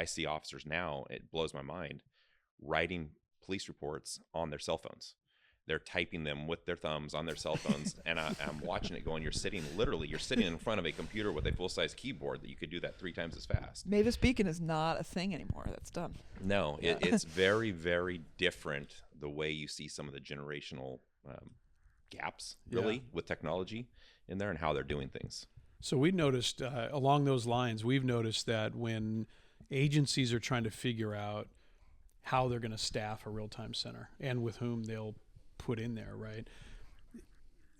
I see officers now, it blows my mind, writing police reports on their cell phones. They're typing them with their thumbs on their cell phones, and I'm watching it going, you're sitting in front of a computer with a full-size keyboard that you could do that 3 times as fast. Mavis Beacon is not a thing anymore. That's done. No, it's very, very different the way you see some of the generational gaps, really, with technology in there and how they're doing things. So we noticed along those lines, we've noticed that when agencies are trying to figure out how they're going to staff a real-time center and with whom they'll put in there, right?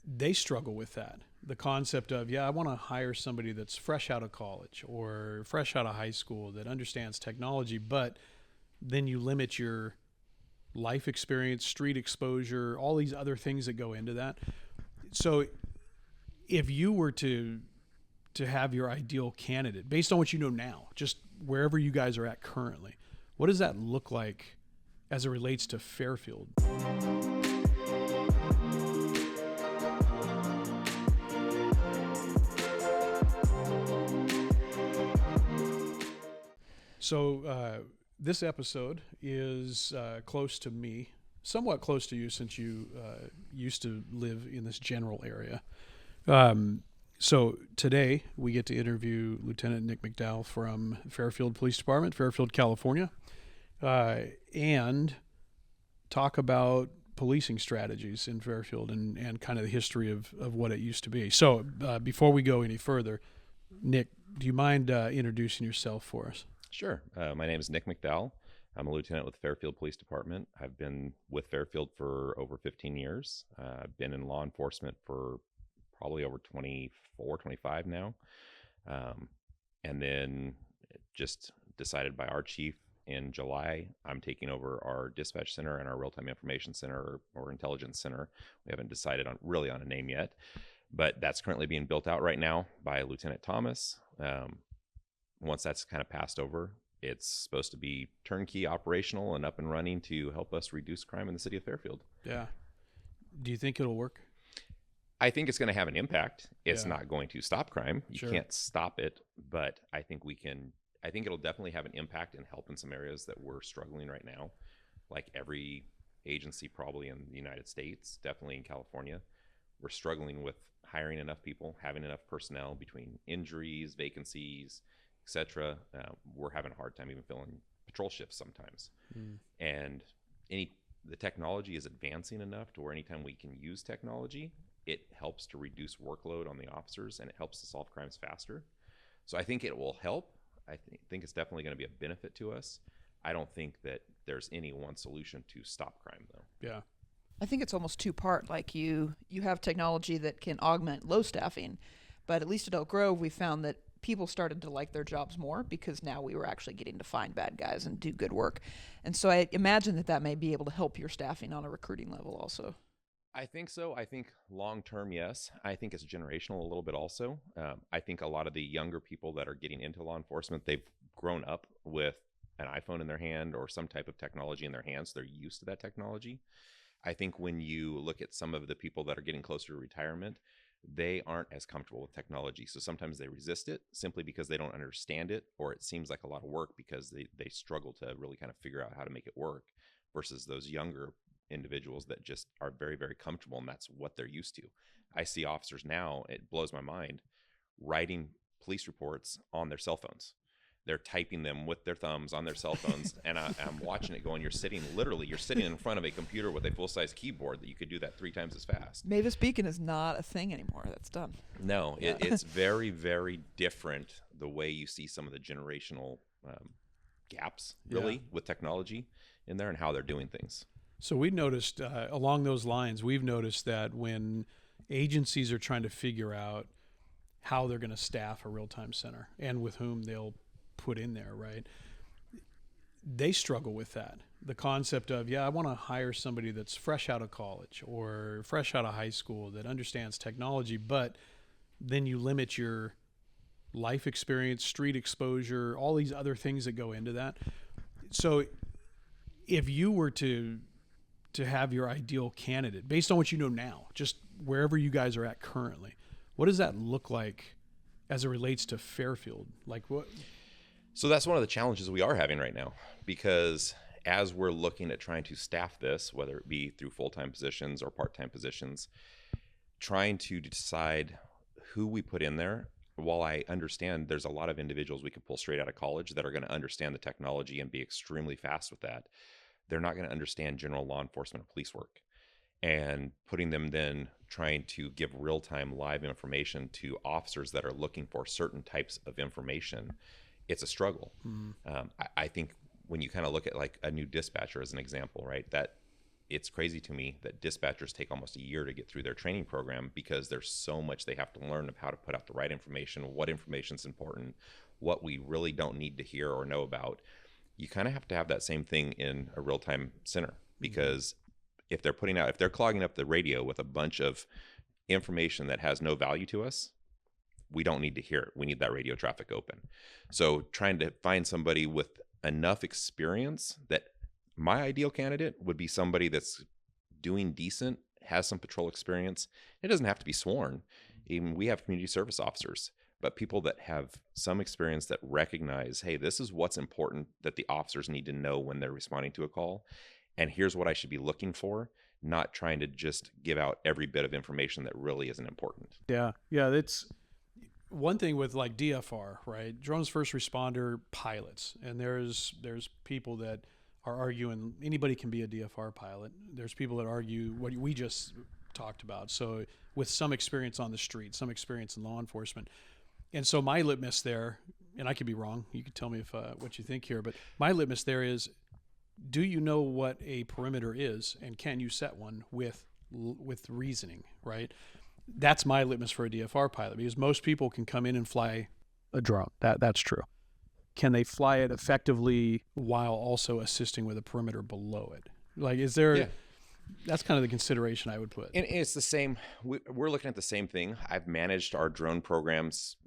They struggle with that. The concept of, I want to hire somebody that's fresh out of college or fresh out of high school that understands technology, but then you limit your life experience, street exposure, all these other things that go into that. So if you were to have your ideal candidate, based on what you know now, just wherever you guys are at currently, what does that look like as it relates to Fairfield? So this episode is close to me, somewhat close to you since you used to live in this general area. So today we get to interview Lieutenant Nick McDowell from Fairfield Police Department, Fairfield, California, and talk about policing strategies in Fairfield and kind of the history of what it used to be. So before we go any further, Nick, do you mind introducing yourself for us? Sure. My name is Nick McDowell. I'm a lieutenant with the Fairfield Police Department. I've been with Fairfield for over 15 years. I've been in law enforcement for probably over 24, 25 now. And then just decided by our chief in July, I'm taking over our dispatch center and our real-time information center or intelligence center. We haven't decided on a name yet, but that's currently being built out right now by Lieutenant Thomas. Once that's kind of passed over, it's supposed to be turnkey operational and up and running to help us reduce crime in the city of Fairfield. Yeah. Do you think it'll work? I think it's going to have an impact. It's not going to stop crime. You can't stop it, but I think it'll definitely have an impact and help in some areas that we're struggling right now. Like every agency probably in the United States, definitely in California, we're struggling with hiring enough people, having enough personnel between injuries, vacancies, etc. We're having a hard time even filling patrol shifts sometimes. And the technology is advancing enough to where anytime we can use technology, it helps to reduce workload on the officers and it helps to solve crimes faster. So I think it will help. I think it's definitely going to be a benefit to us. I don't think that there's any one solution to stop crime, though. Yeah. I think it's almost two-part. Like you have technology that can augment low staffing, but at least at Elk Grove, we found that people started to like their jobs more because now we were actually getting to find bad guys and do good work. And so I imagine that may be able to help your staffing on a recruiting level also. I think so. I think long-term, yes. I think it's generational a little bit also. I think a lot of the younger people that are getting into law enforcement, they've grown up with an iPhone in their hand or some type of technology in their hands. So they're used to that technology. I think when you look at some of the people that are getting closer to retirement, they aren't as comfortable with technology. So sometimes they resist it simply because they don't understand it, or it seems like a lot of work because they struggle to really kind of figure out how to make it work, versus those younger individuals that just are very, very comfortable and that's what they're used to. I see officers now, it blows my mind, writing police reports on their cell phones. They're typing them with their thumbs on their cell phones, and I'm watching it going, you're sitting in front of a computer with a full-size keyboard that you could do that 3 times as fast. Mavis Beacon is not a thing anymore. That's done. No, it's very, very different the way you see some of the generational gaps, really, with technology in there and how they're doing things. So we noticed along those lines, we've noticed that when agencies are trying to figure out how they're going to staff a real-time center and with whom they'll put in there, right? They struggle with that. The concept of, I want to hire somebody that's fresh out of college or fresh out of high school that understands technology, but then you limit your life experience, street exposure, all these other things that go into that. So if you were to have your ideal candidate, based on what you know now, just wherever you guys are at currently, what does that look like as it relates to Fairfield? Like what? So that's one of the challenges we are having right now, because as we're looking at trying to staff this, whether it be through full-time positions or part-time positions, trying to decide who we put in there. While I understand there's a lot of individuals we can pull straight out of college that are going to understand the technology and be extremely fast with that, they're not going to understand general law enforcement or police work. And putting them then trying to give real-time live information to officers that are looking for certain types of information, it's a struggle. I think when you kind of look at like a new dispatcher as an example, right, that it's crazy to me that dispatchers take almost a year to get through their training program, because there's so much they have to learn of how to put out the right information, what information is important, what we really don't need to hear or know about. You kind of have to have that same thing in a real-time center, because if they're clogging up the radio with a bunch of information that has no value to us, we don't need to hear it. We need that radio traffic open. So trying to find somebody with enough experience, that my ideal candidate would be somebody that's doing decent, has some patrol experience. It doesn't have to be sworn. Even we have community service officers, but people that have some experience that recognize, hey, this is what's important that the officers need to know when they're responding to a call. And here's what I should be looking for, not trying to just give out every bit of information that really isn't important. Yeah. That's one thing with like DFR, right? Drones first responder pilots. And there's people that are arguing anybody can be a DFR pilot. There's people that argue what we just talked about. So with some experience on the street, some experience in law enforcement. And so my litmus there, and I could be wrong, you could tell me if what you think here, but my litmus there is, do you know what a perimeter is, and can you set one with reasoning, right? That's my litmus for a DFR pilot, because most people can come in and fly a drone. That's true. Can they fly it effectively while also assisting with a perimeter below it? Like, is there? Yeah. That's kind of the consideration I would put. And it's the same. We're looking at the same thing. I've managed our drone programs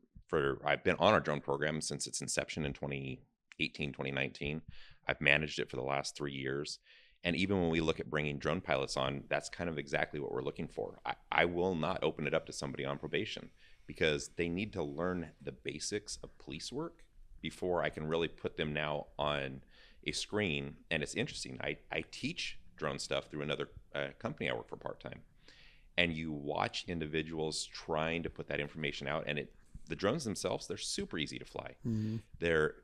I've been on our drone program since its inception in 2018, 2019. I've managed it for the last 3 years. And even when we look at bringing drone pilots on, that's kind of exactly what we're looking for. I will not open it up to somebody on probation, because they need to learn the basics of police work before I can really put them now on a screen. And it's interesting. I teach drone stuff through another company I work for part-time. And you watch individuals trying to put that information out, and the drones themselves, they're super easy to fly. Mm-hmm. They're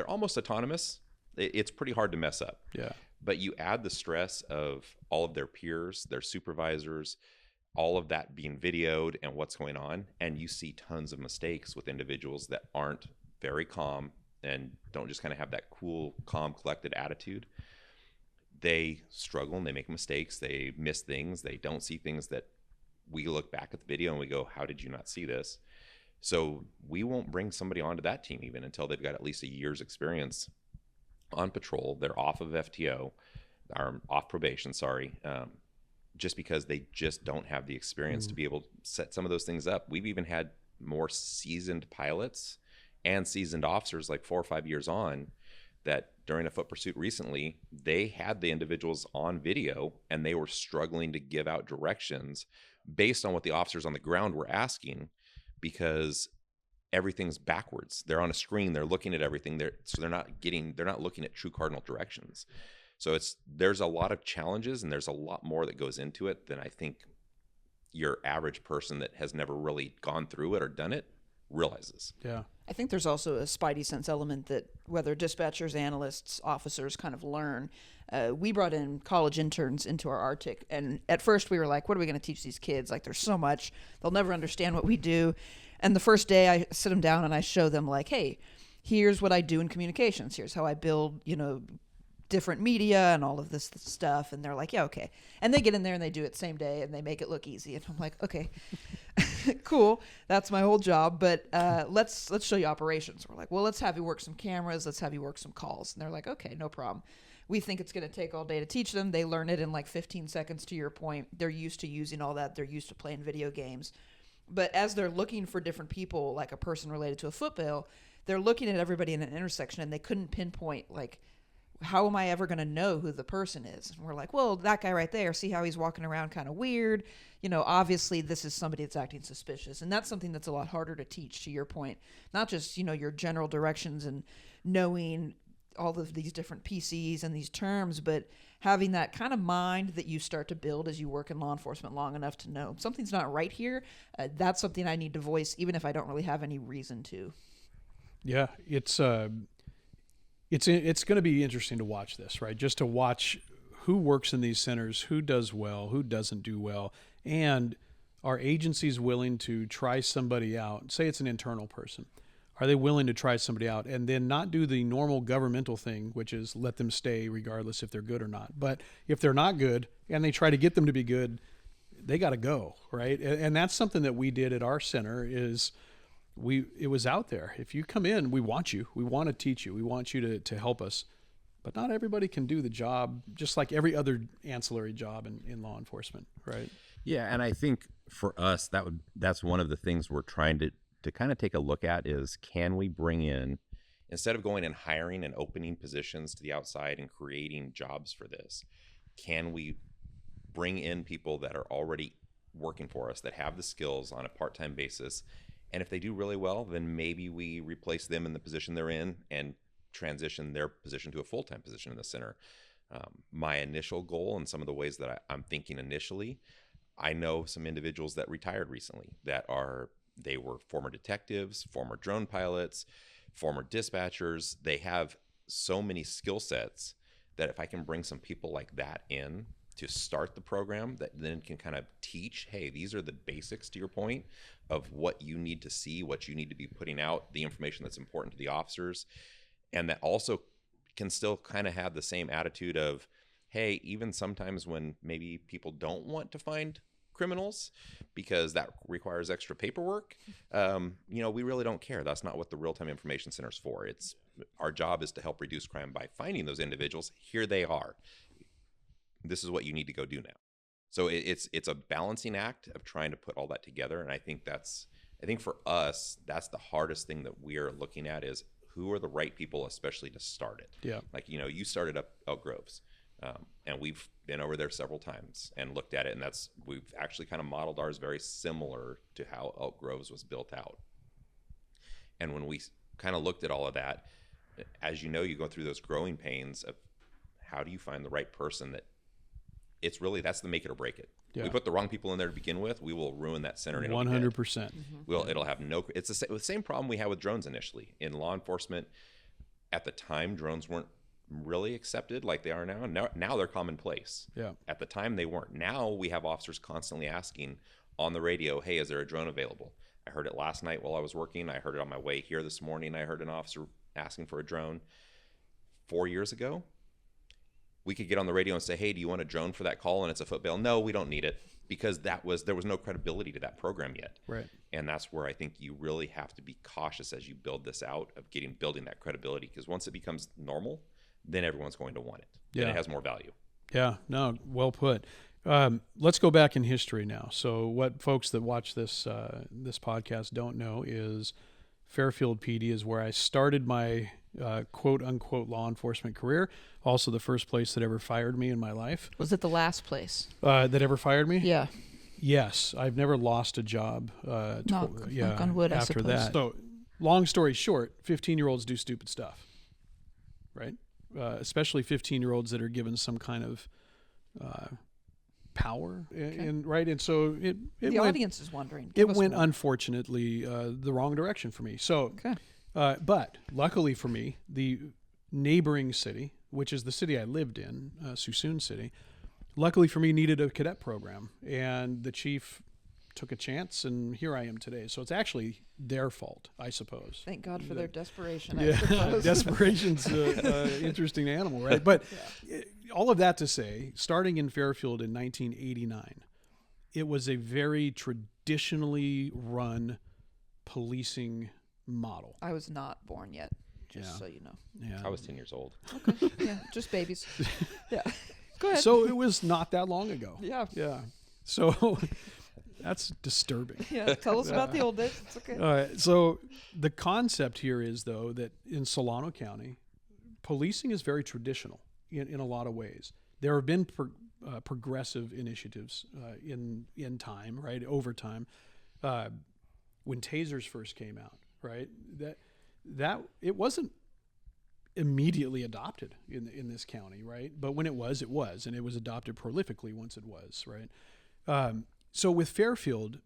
almost autonomous. It's pretty hard to mess up. Yeah. But you add the stress of all of their peers, their supervisors, all of that being videoed and what's going on, and you see tons of mistakes with individuals that aren't very calm and don't just kind of have that cool, calm, collected attitude. They struggle and they make mistakes. They miss things. They don't see things that we look back at the video and we go, how did you not see this? So we won't bring somebody onto that team even until they've got at least a year's experience on patrol. They're off of FTO, or off probation, just because they just don't have the experience to be able to set some of those things up. We've even had more seasoned pilots and seasoned officers, like 4 or 5 years on, that during a foot pursuit recently, they had the individuals on video and they were struggling to give out directions based on what the officers on the ground were asking, because everything's backwards. They're on a screen, they're looking at everything, they're not looking at true cardinal directions. So there's a lot of challenges, and there's a lot more that goes into it than I think your average person that has never really gone through it or done it realizes. Yeah. I think there's also a spidey sense element that whether dispatchers, analysts, officers kind of learn. We brought in college interns into our RTIC, and at first we were like, what are we going to teach these kids? Like, there's so much. They'll never understand what we do. And the first day I sit them down and I show them, like, hey, here's what I do in communications. Here's how I build, different media and all of this stuff. And they're like, yeah, okay. And they get in there and they do it same day and they make it look easy. And I'm like, okay, cool. That's my whole job. But let's show you operations. We're like, well, let's have you work some cameras. Let's have you work some calls. And they're like, okay, no problem. We think it's going to take all day to teach them. They learn it in like 15 seconds, to your point. They're used to using all that. They're used to playing video games. But as they're looking for different people, like a person related to a foot bail, they're looking at everybody in an intersection and they couldn't pinpoint, like, how am I ever going to know who the person is? And we're like, well, that guy right there, see how he's walking around kind of weird? Obviously this is somebody that's acting suspicious. And that's something that's a lot harder to teach, to your point. Not just, your general directions and knowing all of these different PCs and these terms, but having that kind of mind that you start to build as you work in law enforcement long enough to know something's not right here. That's something I need to voice, even if I don't really have any reason to. Yeah, it's going to be interesting to watch this, right? Just to watch who works in these centers, who does well, who doesn't do well, and are agencies willing to try somebody out? Say it's an internal person. Are they willing to try somebody out and then not do the normal governmental thing, which is let them stay regardless if they're good or not? But if they're not good and they try to get them to be good, they got to go, right? And that's something that we did at our center is it was out there. If you come in, we want you. We want to teach you. We want you to help us. But not everybody can do the job, just like every other ancillary job in law enforcement, right? Yeah, and I think for us, that's one of the things we're trying to kind of take a look at is, can we bring in, instead of going and hiring and opening positions to the outside and creating jobs for this, can we bring in people that are already working for us, that have the skills on a part-time basis? And if they do really well, then maybe we replace them in the position they're in and transition their position to a full-time position in the center. My initial goal, and some of the ways that I'm thinking initially, I know some individuals that retired recently they were former detectives, former drone pilots, former dispatchers. They have so many skill sets that if I can bring some people like that in to start the program, that then can kind of teach, hey, these are the basics, to your point, of what you need to see, what you need to be putting out, the information that's important to the officers, and that also can still kind of have the same attitude of, hey, even sometimes when maybe people don't want to find criminals because that requires extra paperwork, we really don't care. That's not what the real-time information center is for. Our job is to help reduce crime by finding those individuals. Here they are. This is what you need to go do now. So it's a balancing act of trying to put all that together. And I think for us, that's the hardest thing that we're looking at is who are the right people, especially to start it. Yeah. Like, you started up Elk Groves. And we've been over there several times and looked at it, and we've actually kind of modeled ours very similar to how Elk Groves was built out. And when we kind of looked at all of that, as you go through those growing pains of how do you find the right person that's the make it or break it. Yeah. We put the wrong people in there to begin with, we will ruin that center. 100%. It'll have it's the same problem we had with drones initially in law enforcement. At the time, drones weren't really accepted like they are now. Now they're commonplace. Yeah. At the time they weren't. Now we have officers constantly asking on the radio, hey, is there a drone available? I heard it last night while I was working. I heard it on my way here this morning. I heard an officer asking for a drone. 4 years ago, we could get on the radio and say, hey, do you want a drone for that call? And it's a foot bail. No, we don't need it, because there was no credibility to that program yet. Right. And that's where I think you really have to be cautious as you build this out of building that credibility, because once it becomes normal, then everyone's going to want it. Yeah. And it has more value. Yeah, no, well put. Let's go back in history now. So what folks that watch this podcast don't know is Fairfield PD is where I started my quote unquote law enforcement career. Also the first place that ever fired me in my life. Was it the last place? That ever fired me? Yeah. Yes. I've never lost a job. Knock on wood, after I suppose. that. So long story short, 15-year-olds do stupid stuff, right? Especially 15-year-olds that are given some kind of power, and so the audience is wondering. It went unfortunately the wrong direction for me. So, but luckily for me, the neighboring city, which is the city I lived in, Suisun City, luckily for me needed a cadet program, and the chief took a chance, and here I am today. So it's actually their fault, I suppose. Thank God for their desperation. Yeah, desperation's an interesting animal, right? But all of that to say, starting in Fairfield in 1989, it was a very traditionally run policing model. I was not born yet, just so you know. Yeah. I was 10 years old. Okay. Yeah, just babies. Yeah. Go ahead. So it was not that long ago. Yeah. Yeah. So that's disturbing. Yeah, tell us about the old days. It's okay. All right. So the concept here is, though, that in Solano County, policing is very traditional in a lot of ways. There have been progressive initiatives in time, right, over time. When tasers first came out, right, that it wasn't immediately adopted in this county, right? But when it was, and it was adopted prolifically once it was, right? So with Fairfield,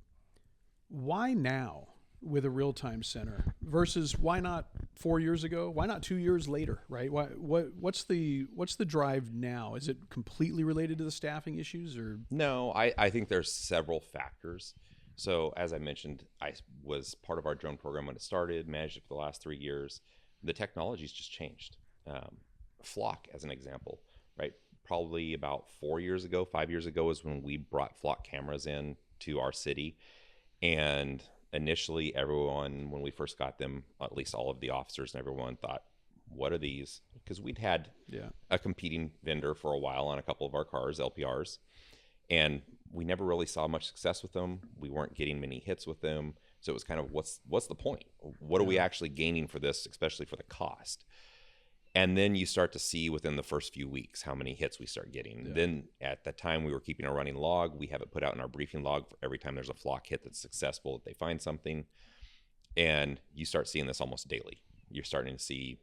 why now with a real-time center versus why not 4 years ago? Why not 2 years later, right? What's the drive now? Is it completely related to the staffing issues, or? No, I think there's several factors. So as I mentioned, I was part of our drone program when it started, managed it for the last 3 years. The technology's just changed. Flock, as an example, right? Probably about 4 years ago, 5 years ago is when we brought Flock cameras in to our city. And initially everyone, when we first got them, at least all of the officers and everyone thought, what are these? Because we'd had a competing vendor for a while on a couple of our cars, LPRs, and we never really saw much success with them. We weren't getting many hits with them. So it was kind of, what's the point? What are we actually gaining for this, especially for the cost? And then you start to see within the first few weeks how many hits we start getting. Yeah. Then at that time we were keeping a running log. We have it put out in our briefing log for every time there's a Flock hit that's successful, that they find something. And you start seeing this almost daily. You're starting to see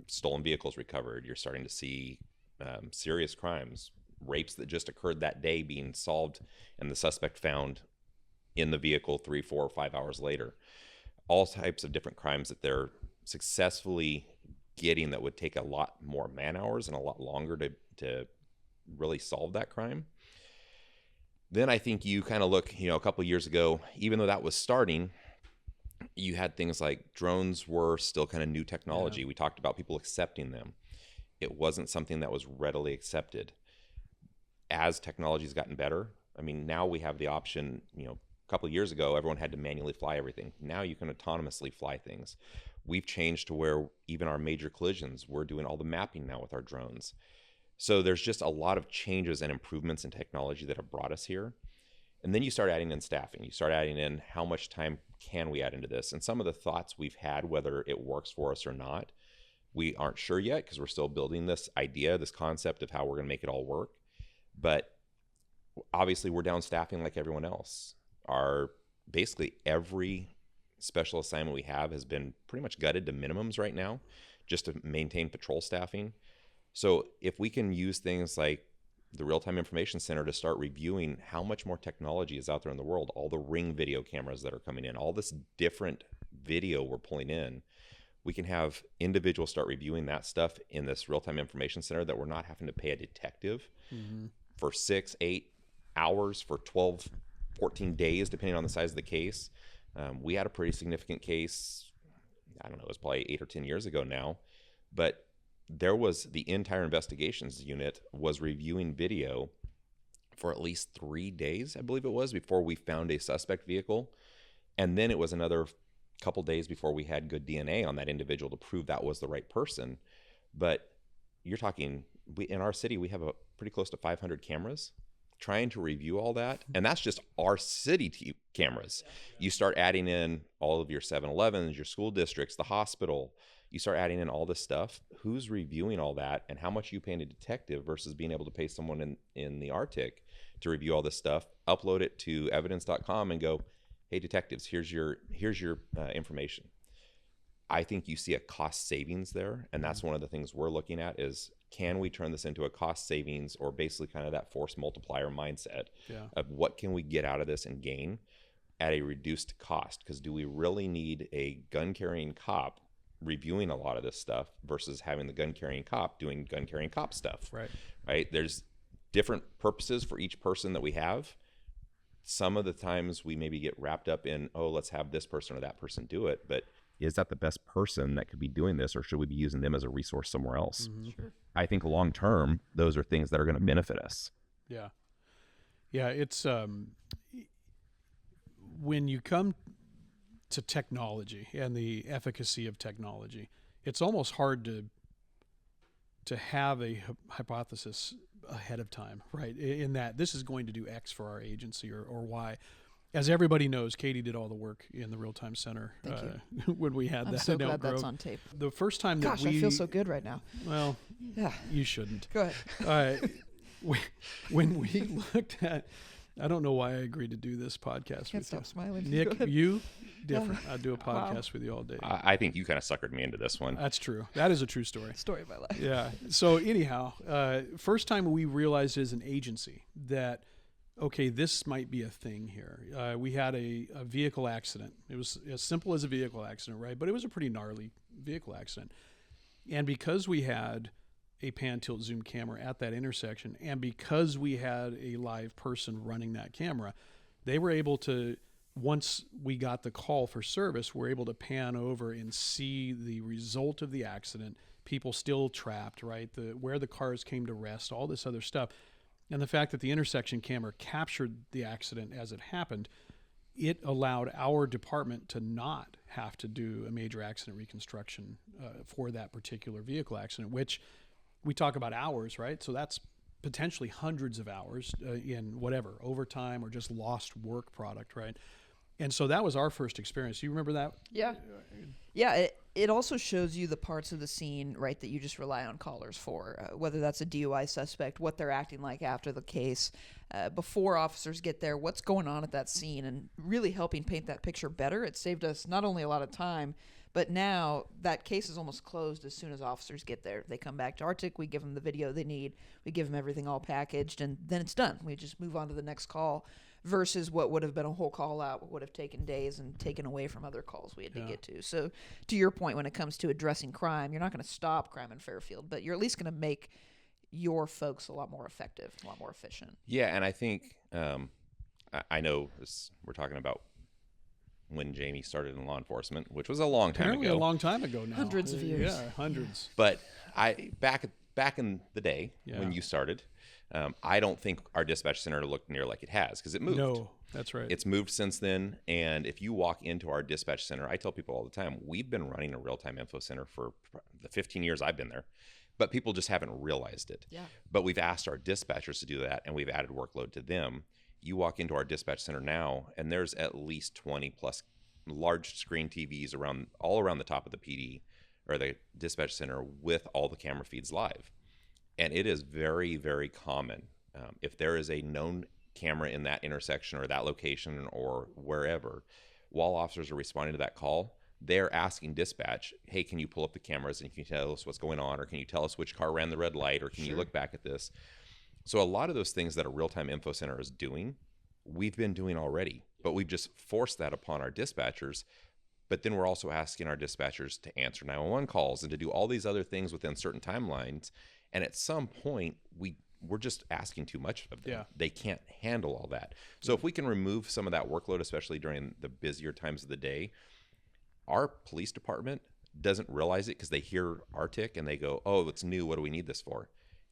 stolen vehicles recovered. You're starting to see serious crimes, rapes that just occurred that day being solved and the suspect found in the vehicle 3, 4, or 5 hours later. All types of different crimes that they're successfully getting that would take a lot more man hours and a lot longer to really solve that crime. Then I think you kind of look, a couple of years ago, even though that was starting, you had things like drones were still kind of new technology. Yeah. We talked about people accepting them. It wasn't something that was readily accepted. As technology's gotten better, now we have the option, a couple of years ago, everyone had to manually fly everything. Now you can autonomously fly things. We've changed to where even our major collisions, we're doing all the mapping now with our drones. So there's just a lot of changes and improvements in technology that have brought us here. And then you start adding in staffing. You start adding in how much time can we add into this? And some of the thoughts we've had, whether it works for us or not, we aren't sure yet because we're still building this idea, this concept of how we're going to make it all work. But obviously we're down staffing like everyone else. Basically every special assignment we have has been pretty much gutted to minimums right now just to maintain patrol staffing. So if we can use things like the Real-Time Information Center to start reviewing how much more technology is out there in the world, all the Ring video cameras that are coming in, all this different video we're pulling in, we can have individuals start reviewing that stuff in this Real-Time Information Center that we're not having to pay a detective for 6, 8 hours, for 12, 14 days, depending on the size of the case. We had a pretty significant case, I don't know, it was probably 8 or 10 years ago now, but there was the entire investigations unit was reviewing video for at least 3 days, I believe it was, before we found a suspect vehicle. And then it was another couple days before we had good DNA on that individual to prove that was the right person. But you're talking, in our city, we have pretty close to 500 cameras. Trying to review all that, and that's just our city cameras. You start adding in all of your 7-Elevens, your school districts, the hospital. You start adding in all this stuff. Who's reviewing all that, and how much are you paying a detective versus being able to pay someone in the RTIC to review all this stuff, upload it to evidence.com and go, hey detectives, here's your information. I think you see a cost savings there, and that's one of the things we're looking at is, can we turn this into a cost savings, or basically kind of that force multiplier mindset of what can we get out of this and gain at a reduced cost? Because do we really need a gun carrying cop reviewing a lot of this stuff versus having the gun carrying cop doing gun carrying cop stuff? Right? There's different purposes for each person that we have. Some of the times we maybe get wrapped up in, let's have this person or that person do it, but is that the best person that could be doing this, or should we be using them as a resource somewhere else? Sure. I think long term, those are things that are going to benefit us. Yeah. It's when you come to technology and the efficacy of technology, it's almost hard to have a hypothesis ahead of time, right? In that this is going to do X for our agency or Y. as everybody knows, Caity did all the work in the real-time center when we had I'm that. so in Elk glad that's Grove. on tape. The first time that Gosh, I feel so good right now. Well, Yeah. you shouldn't. Go ahead. When we looked at, I don't know why I agreed to do this podcast Can't with stop you. smiling. Go Nick, ahead. you, different. I'd do a Wow. podcast with you all day. I think you kind of suckered me into this one. That's true. That is a true story. Story of my life. Yeah. So anyhow, first time we realized as an agency that, okay, this might be a thing here. We had a vehicle accident. It was as simple as a vehicle accident, right? But it was a pretty gnarly vehicle accident. And because we had a pan tilt zoom camera at that intersection, and because we had a live person running that camera, they were able to, once we got the call for service, we're able to pan over and see the result of the accident, people still trapped, right? Where the cars came to rest, all this other stuff. And the fact that the intersection camera captured the accident as it happened, it allowed our department to not have to do a major accident reconstruction for that particular vehicle accident, which we talk about hours, right? So that's potentially hundreds of hours in whatever, overtime or just lost work product, right? And so that was our first experience. You remember that? Yeah. Yeah, it also shows you the parts of the scene, right, that you just rely on callers for, whether that's a DUI suspect, what they're acting like after the case, before officers get there, what's going on at that scene, and really helping paint that picture better. It saved us not only a lot of time, but now that case is almost closed as soon as officers get there. They come back to Arctic, we give them the video they need, we give them everything all packaged, and then it's done. We just move on to the next call versus what would have been a whole call out, what would have taken days and taken away from other calls we had to get to. So to your point, when it comes to addressing crime, you're not going to stop crime in Fairfield, but you're at least going to make your folks a lot more effective, a lot more efficient. Yeah, and I think I know we're talking about when Jamie started in law enforcement, which was a long time Apparently ago. a long time ago now. Hundreds of years. Yeah, hundreds. But back in the day when you started, I don't think our dispatch center looked near like it has, because it moved. No, that's right. It's moved since then. And if you walk into our dispatch center, I tell people all the time, we've been running a real-time info center for the 15 years I've been there, but people just haven't realized it. Yeah. But we've asked our dispatchers to do that, and we've added workload to them. You walk into our dispatch center now, and there's at least 20 plus large screen TVs all around the top of the PD or the dispatch center with all the camera feeds live. And it is very, very common. If there is a known camera in that intersection or that location or wherever, while officers are responding to that call, they're asking dispatch, hey, can you pull up the cameras and can you tell us what's going on? Or can you tell us which car ran the red light? Or can you look back at this? So a lot of those things that a real-time info center is doing, we've been doing already, but we've just forced that upon our dispatchers. But then we're also asking our dispatchers to answer 911 calls and to do all these other things within certain timelines. And at some point, we're just asking too much of them. Yeah. They can't handle all that. So if we can remove some of that workload, especially during the busier times of the day, our police department doesn't realize it because they hear RTIC and they go, oh, it's new. What do we need this for?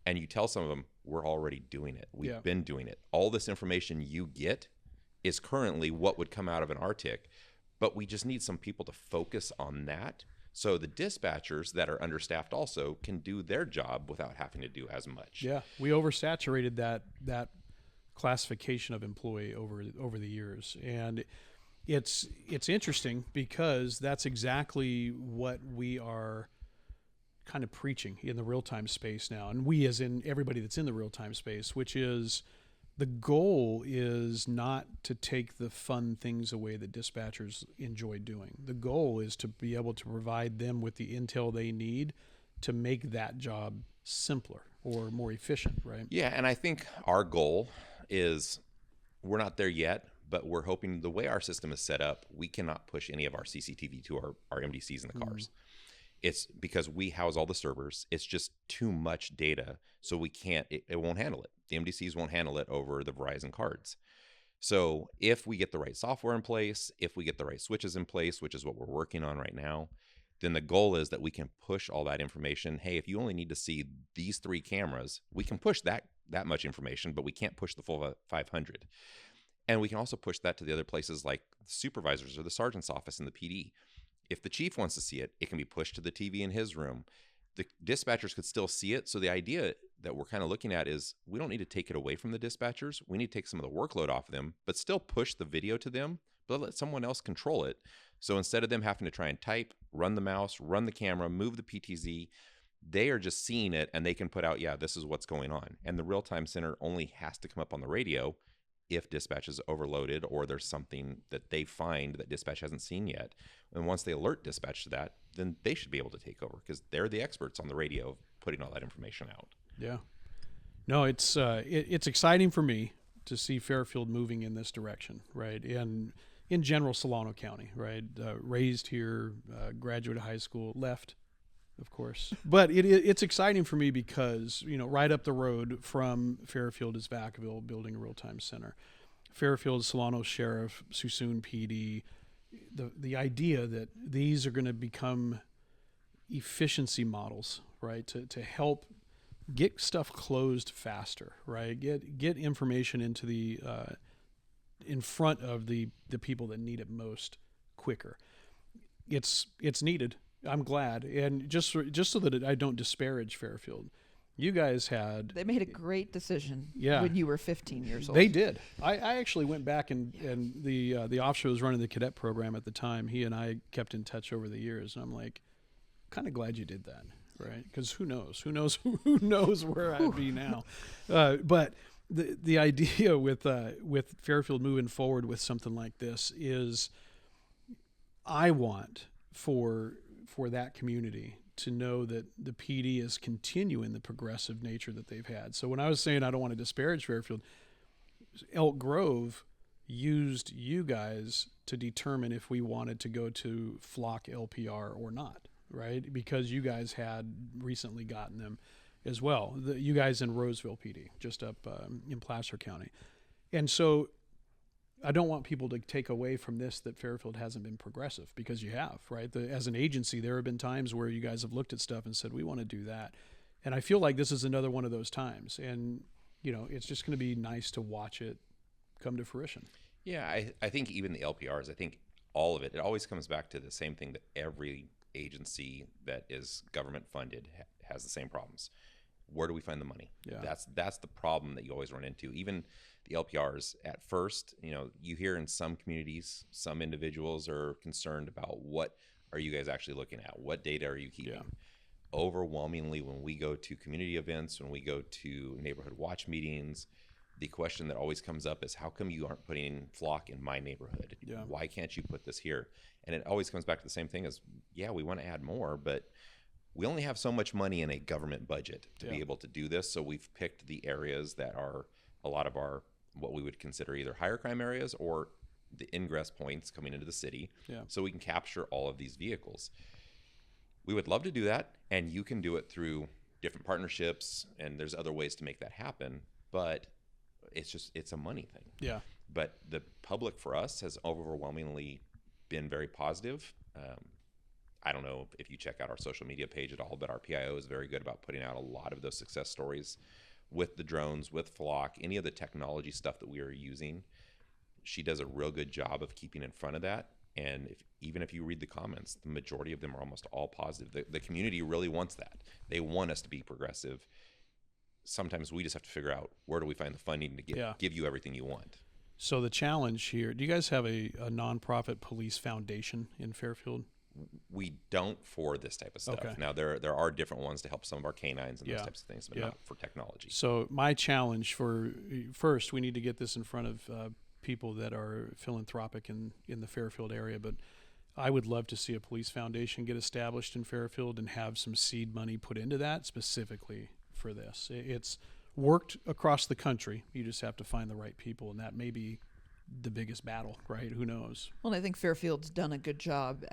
And you tell some of them, we're already doing it. We've been doing it. All this information you get is currently what would come out of an RTIC, but we just need some people to focus on that. So the dispatchers that are understaffed also can do their job without having to do as much. Yeah, we oversaturated that classification of employee over the years, and it's interesting because that's exactly what we are kind of preaching in the real-time space now, and we as in everybody that's in the real-time space, which is the goal is not to take the fun things away that dispatchers enjoy doing. The goal is to be able to provide them with the intel they need to make that job simpler or more efficient, right? Yeah, and I think our goal is, we're not there yet, but we're hoping the way our system is set up, we cannot push any of our CCTV to our MDCs in the cars. It's because we house all the servers. It's just too much data, so we can't, it won't handle it. The MDCs won't handle it over the Verizon cards. So if we get the right software in place, if we get the right switches in place, which is what we're working on right now, then the goal is that we can push all that information. Hey, if you only need to see these 3 cameras, we can push that much information, but we can't push the full 500. And we can also push that to the other places like the supervisors or the sergeant's office in the PD. If the chief wants to see it, it can be pushed to the TV in his room. The dispatchers could still see it. So the idea that we're kind of looking at is we don't need to take it away from the dispatchers. We need to take some of the workload off of them, but still push the video to them, but let someone else control it. So instead of them having to try and type, run the mouse, run the camera, move the PTZ, they are just seeing it and they can put out, yeah, this is what's going on. And the real-time center only has to come up on the radio if dispatch is overloaded or there's something that they find that dispatch hasn't seen yet. And once they alert dispatch to that, then they should be able to take over because they're the experts on the radio putting all that information out. Yeah. No, it's exciting for me to see Fairfield moving in this direction, right? And in general, Solano County, right? Raised here, graduated high school, left, of course. But it's exciting for me because, right up the road from Fairfield is Vacaville building a real-time center. Fairfield, Solano Sheriff, Suisun PD. The idea that these are going to become efficiency models, right? To help get stuff closed faster, right? Get information into the in front of the people that need it most quicker. It's needed. I'm glad, and just so that I don't disparage Fairfield, you guys they made a great decision. Yeah. When you were 15 years old. They did. I actually went back and the officer was running the cadet program at the time. He and I kept in touch over the years, and I'm like, kind of glad you did that, right? Because who knows where I'd be now. But the idea with Fairfield moving forward with something like this is, I want for that community to know that the PD is continuing the progressive nature that they've had. So when I was saying I don't want to disparage Fairfield, Elk Grove used you guys to determine if we wanted to go to Flock LPR or not, right? Because you guys had recently gotten them as well. You guys in Roseville PD, just up in Placer County. And so I don't want people to take away from this that Fairfield hasn't been progressive, because you have, right? As an agency, there have been times where you guys have looked at stuff and said, we want to do that. And I feel like this is another one of those times. And, it's just going to be nice to watch it come to fruition. Yeah, I think even the LPRs, I think all of it always comes back to the same thing that every agency that is government funded has the same problems. Where do we find the money? Yeah. That's the problem that you always run into. Even the LPRs at first, you hear in some communities, some individuals are concerned about what are you guys actually looking at? What data are you keeping? Yeah. Overwhelmingly, when we go to community events, when we go to neighborhood watch meetings, the question that always comes up is, how come you aren't putting Flock in my neighborhood? Yeah. Why can't you put this here? And it always comes back to the same thing as, yeah, we want to add more, but we only have so much money in a government budget to be able to do this. So we've picked the areas that are a lot of our, what we would consider either higher crime areas or the ingress points coming into the city. Yeah. So we can capture all of these vehicles. We would love to do that. And you can do it through different partnerships, and there's other ways to make that happen, but it's a money thing. Yeah. But the public for us has overwhelmingly been very positive. I don't know if you check out our social media page at all, but our PIO is very good about putting out a lot of those success stories with the drones, with Flock, any of the technology stuff that we are using. She does a real good job of keeping in front of that. And even if you read the comments, the majority of them are almost all positive. The community really wants that. They want us to be progressive. Sometimes we just have to figure out, where do we find the funding to give you everything you want. So the challenge here, do you guys have a nonprofit police foundation in Fairfield? We don't for this type of stuff. Okay. Now, there are different ones to help some of our canines and those types of things, but not for technology. So my challenge first, we need to get this in front of people that are philanthropic in the Fairfield area, but I would love to see a police foundation get established in Fairfield and have some seed money put into that specifically for this. It's worked across the country. You just have to find the right people, and that may be the biggest battle, right? Who knows? Well, I think Fairfield's done a good job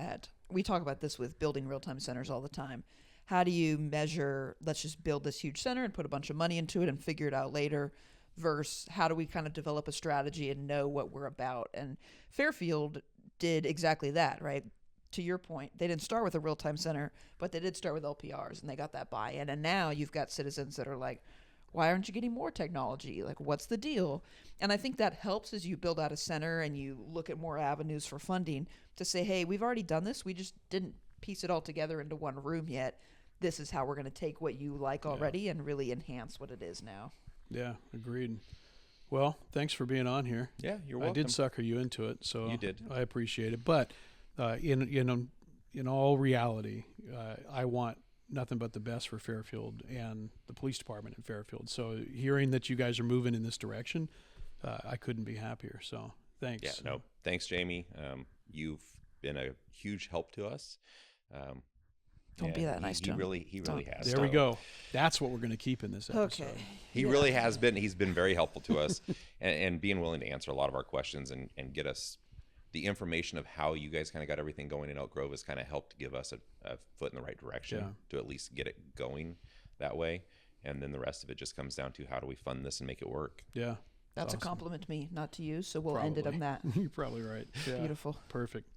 we talk about this with building real-time centers all the time. How do you measure, let's just build this huge center and put a bunch of money into it and figure it out later, versus how do we kind of develop a strategy and know what we're about? And Fairfield did exactly that, right? To your point, they didn't start with a real-time center, but they did start with LPRs, and they got that buy-in. And now you've got citizens that are like, why aren't you getting more technology? Like, what's the deal? And I think that helps as you build out a center and you look at more avenues for funding to say, hey, we've already done this. We just didn't piece it all together into one room yet. this is how we're going to take what you like already and really enhance what it is now. Yeah, agreed. Well, thanks for being on here. Yeah, you're welcome. I did sucker you into it, so You did. I appreciate it. But in all reality, I want nothing but the best for Fairfield and the police department in Fairfield. So hearing that you guys are moving in this direction, I couldn't be happier. So thanks. Yeah, no, thanks, Jamie. You've been a huge help to us. Don't be that nice to him. He really has. There we go. That's what we're going to keep in this episode. Okay. He really has been. He's been very helpful to us, and being willing to answer a lot of our questions and get us the information of how you guys kind of got everything going in Elk Grove has kind of helped give us a foot in the right direction to at least get it going that way. And then the rest of it just comes down to how do we fund this and make it work. Yeah. That's awesome. A compliment to me, not to you. So we'll end it on that. You're probably right. Yeah. Beautiful. Perfect.